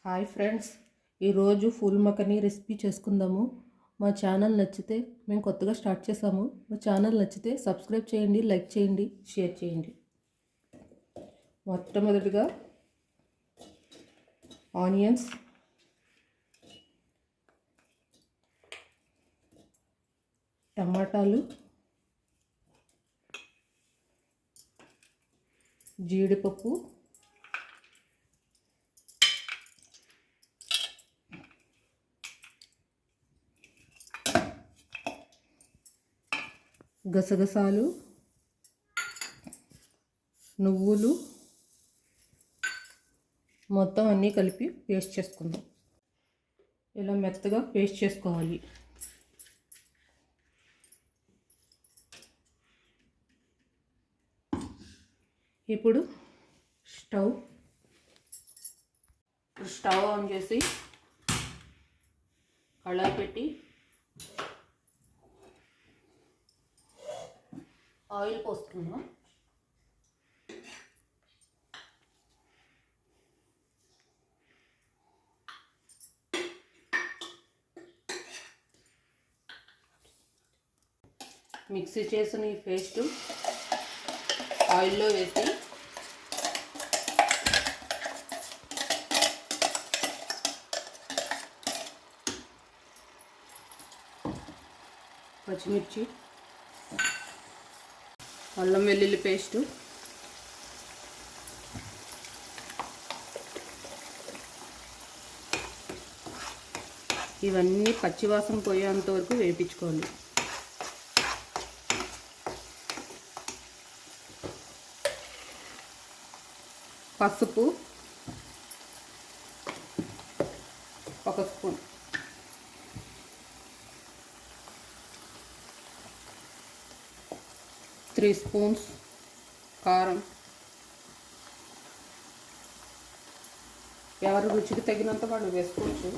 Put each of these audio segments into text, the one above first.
Hi friends, ఈరోజు full మకనీ recipe చేసుకుందాము. మా ఛానల్ నచ్చితే మేము కొత్తగా స్టార్ట్ చేసాము. మా ఛానల్ నచ్చితే సబ్స్క్రైబ్ చేయండి, లైక్ చేయండి, షేర్ చేయండి. మొట్టమొదటిగా ఆనియన్స్, టమాటాలు, జీడిపప్పు, గసగసాలు, నువ్వులు మొత్తం అన్నీ కలిపి పేస్ట్ చేసుకుందాం. ఇలా మెత్తగా పేస్ట్ చేసుకోవాలి. ఇప్పుడు స్టవ్ ఆన్ చేసి కళాయి పెట్టి ఆయిల్ పోసుకుందాం. మిక్సీ చేసిన ఈ పేస్ట్ ఆయిల్లో వేసి పచ్చిమిర్చి, అల్లం వెల్లుల్లి పేస్టు, ఇవన్నీ పచ్చివాసన పోయేంత వరకు వేయించుకోవాలి. పసుపు ఒక స్పూన్, త్రీ స్పూన్స్ కారం, ఎవరి రుచికి తగినంత వాళ్ళు వేసుకోవచ్చు.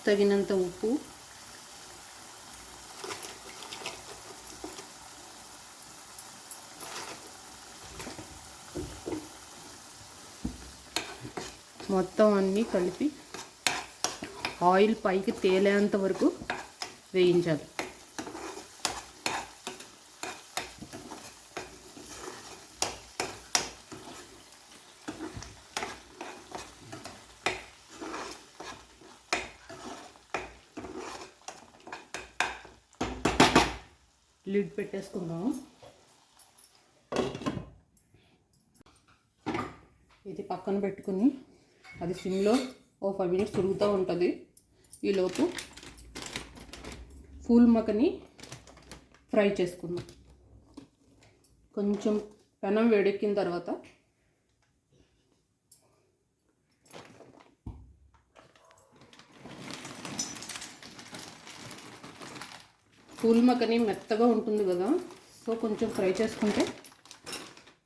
తగినంత ఉప్పు, మొత్తం అన్నీ కలిపి ఆయిల్ పైకి తేలేంత వరకు వేయించాలి. లిడ్ పెట్టేసుకుందాం. ఇది పక్కన పెట్టుకుని అది సిమ్లో ఓ 5 మినిట్స్ ఉడుకుతూ ఉంటుంది. ఈలోపు ఫూల్ మకని ఫ్రై చేసుకుందాం. కొంచెం పెనం వేడెక్కిన తర్వాత ఫూల్ మకని మెత్తగా ఉంటుంది కదా, సో కొంచెం ఫ్రై చేసుకుంటే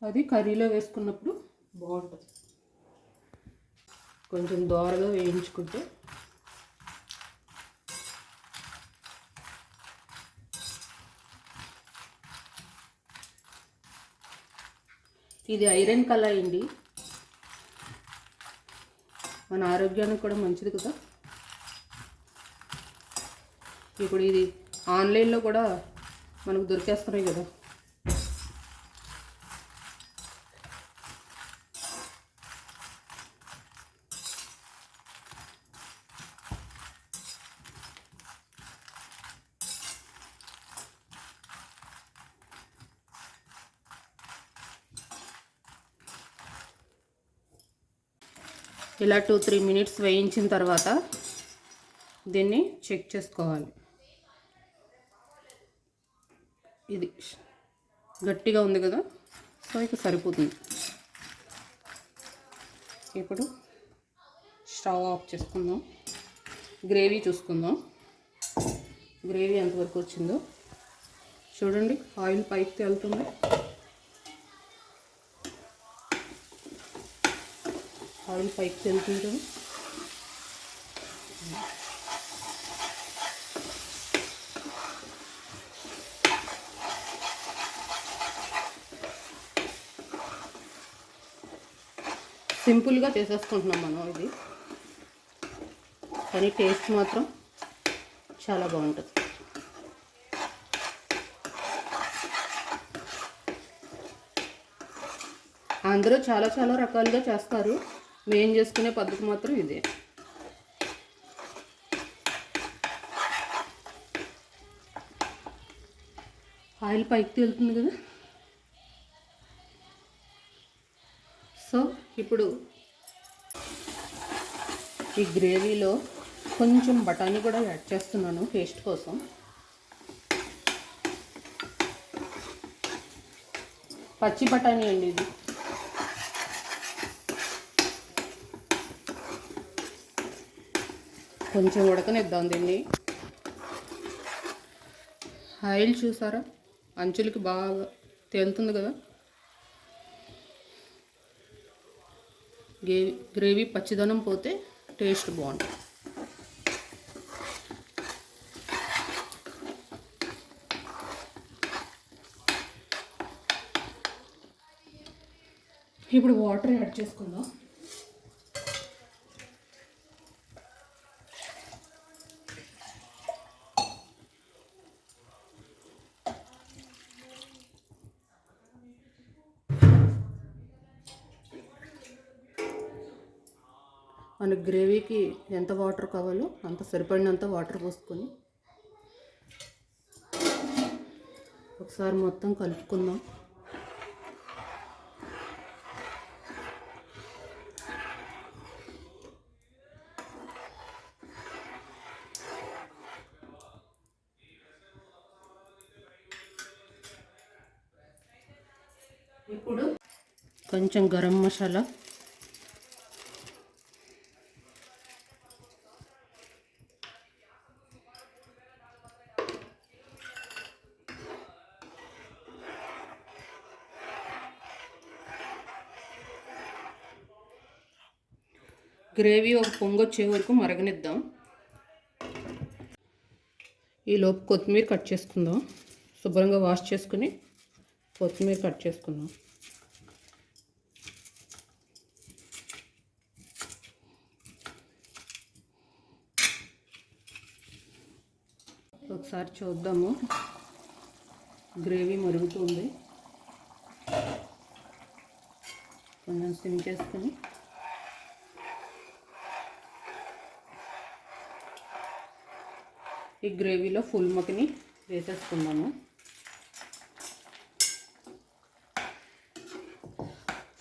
అది కర్రీలో వేసుకున్నప్పుడు బాగుంటుంది. కొంచెం దోరగా వేయించుకుంటే ఇది ఐరన్ కళాయి అండి, మన ఆరోగ్యానికి కూడా మంచిది కదా. ఇప్పుడు ఇది ఆన్లైన్లో కూడా మనకు దొరికేస్తున్నాయి కదా. ఇలా 2-3 మినిట్స్ వేయించిన తర్వాత దీన్ని చెక్ చేసుకోవాలి. ఇది గట్టిగా ఉంది కదా, సో ఇక సరిపోతుంది. ఇప్పుడు స్టవ్ ఆఫ్ చేసుకుందాం. గ్రేవీ చూసుకుందాం. గ్రేవీ ఎంతవరకు వచ్చిందో చూడండి. ఆయిల్ పైకి తేలుతుంది. ఆయిల్ పైకి తేలుతుంది. సింపుల్గా చేసేసుకుంటున్నాం మనం ఇది, కానీ టేస్ట్ మాత్రం చాలా బాగుంటుంది. అందరూ చాలా చాలా రకాలుగా చేస్తారు, మేము చేసుకునే పద్ధతి మాత్రం ఇదే. ఆయిల్ పైకి తేలుతుంది కదా. సో ఇప్పుడు ఈ గ్రేవీలో కొంచెం బఠానీ కూడా యాడ్ చేస్తున్నాను టేస్ట్ కోసం. పచ్చి బఠానీ అండి ఇది. కొంచెం ఉడకనిద్దాం దీన్ని. ఆయిల్ చూసారా, అంచులకి బాగా తేలుతుంది కదా. గ్రేవీ పచ్చిదనం పోతే టేస్ట్ బాగుంటుంది. ఇప్పుడు వాటర్ యాడ్ చేసుకుందాం. మన గ్రేవీకి ఎంత వాటర్ కావాలో అంత సరిపడినంత వాటర్ పోసుకొని ఒకసారి మొత్తం కలుపుకుందాం. ఇప్పుడు కొంచెం గరం మసాలా, గ్రేవీ ఒక పొంగొచ్చే వరకు మరగనిద్దాం. ఈలోపు కొత్తిమీర కట్ చేసుకుందాం. శుభ్రంగా వాష్ చేసుకుని కొత్తిమీర కట్ చేసుకుందాం. ఒకసారి చూద్దాము, గ్రేవీ మరుగుతుంది. కొంచెం సిమ్ చేసుకుని ఈ గ్రేవీలో ఫుల్ మక్కని వేసేసుకుందాము.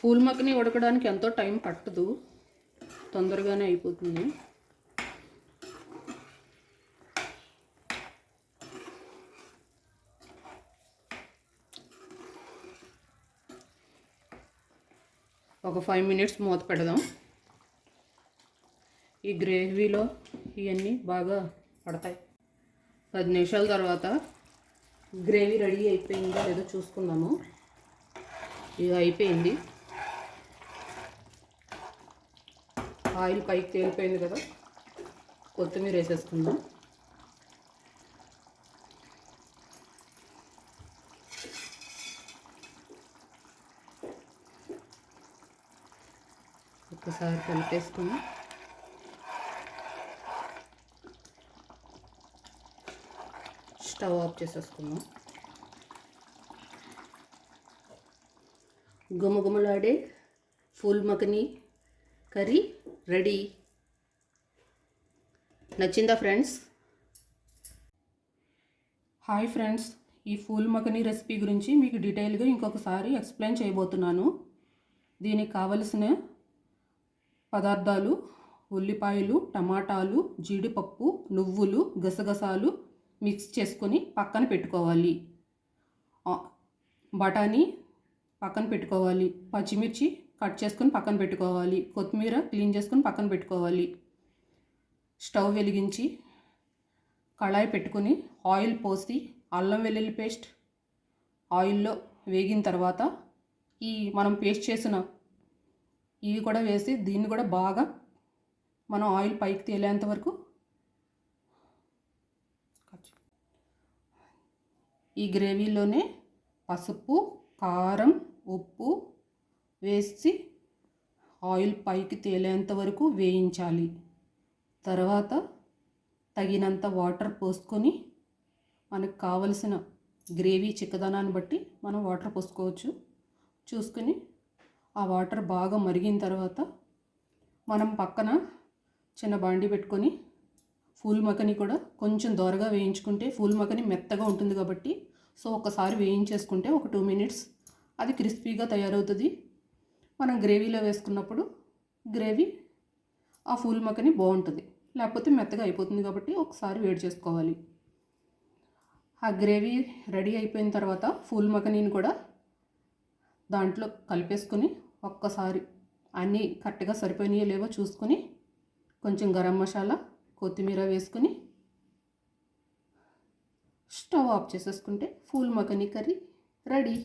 ఫుల్ మక్కని ఉడకడానికి ఎంతో టైం పట్టదు, తొందరగానే అయిపోతుంది. ఒక 5 మినిట్స్ మూత పెడదాం. ఈ గ్రేవీలో ఇవన్నీ బాగా పడతాయి. 10 నిమిషాల తర్వాత గ్రేవీ రెడీ అయిపోయిందో లేదో చూసుకుందాము. ఇది అయిపోయింది. ఆయిల్ పైకి తేలిపోయింది కదా. కొత్తిమీర వేసేసుకుందాం. ఒకసారి కలిపేసుకుని స్టవ్ ఆఫ్ చేసేసుకుందాం. గుమగుమలాడే ఫుల్ మక్కని కర్రీ రెడీ. నచ్చిందా ఫ్రెండ్స్? హాయ్ ఫ్రెండ్స్, ఈ ఫుల్ మక్కని రెసిపీ గురించి మీకు డీటెయిల్గా ఇంకొకసారి ఎక్స్ప్లెయిన్ చేయబోతున్నాను. దీనికి కావలసిన పదార్థాలు: ఉల్లిపాయలు, టమాటాలు, జీడిపప్పు, నువ్వులు, గసగసాలు మిక్స్ చేసుకొని పక్కన పెట్టుకోవాలి. బఠానీ పక్కన పెట్టుకోవాలి. పచ్చిమిర్చి కట్ చేసుకొని పక్కన పెట్టుకోవాలి. కొత్తిమీర క్లీన్ చేసుకొని పక్కన పెట్టుకోవాలి. స్టవ్ వెలిగించి కళాయి పెట్టుకొని ఆయిల్ పోసి అల్లం వెల్లుల్లి పేస్ట్ ఆయిల్లో వేగిన తర్వాత ఈ మనం పేస్ట్ చేసిన ఇవి కూడా వేసి దీన్ని కూడా బాగా మనం ఆయిల్ పైకి తేలేంత వరకు ఈ గ్రేవీలోనే పసుపు, కారం, ఉప్పు వేసి ఆయిల్ పైకి తేలేంత వరకు వేయించాలి. తర్వాత తగినంత వాటర్ పోసుకొని మనకు కావలసిన గ్రేవీ చిక్కదనాన్ని బట్టి మనం వాటర్ పోసుకోవచ్చు. చూసుకుని ఆ వాటర్ బాగా మరిగిన తర్వాత మనం పక్కన చిన్న బాండి పెట్టుకొని ఫూల్ మకని కూడా కొంచెం దోరగా వేయించుకుంటే ఫూల్ మకని మెత్తగా ఉంటుంది కాబట్టి ఒకసారి వేయించేసుకుంటే ఒక 2 మినిట్స్ అది క్రిస్పీగా తయారవుతుంది. మనం గ్రేవీలో వేసుకున్నప్పుడు గ్రేవీ ఆ ఫూల్ మకని బాగుంటుంది, లేకపోతే మెత్తగా అయిపోతుంది కాబట్టి ఒకసారి వేడి చేసుకోవాలి. ఆ గ్రేవీ రెడీ అయిపోయిన తర్వాత ఫూల్ మకనీని కూడా దాంట్లో కలిపేసుకొని ఒక్కసారి అన్నీ కరెక్ట్గా సరిపోయినాయో లేవో చూసుకొని కొంచెం గరం మసాలా, కొత్తిమీర వేసుకొని స్టవ్ ఆఫ్ చేసేసుకుంటే ఫూల్ మకనీ కర్రీ రెడీ.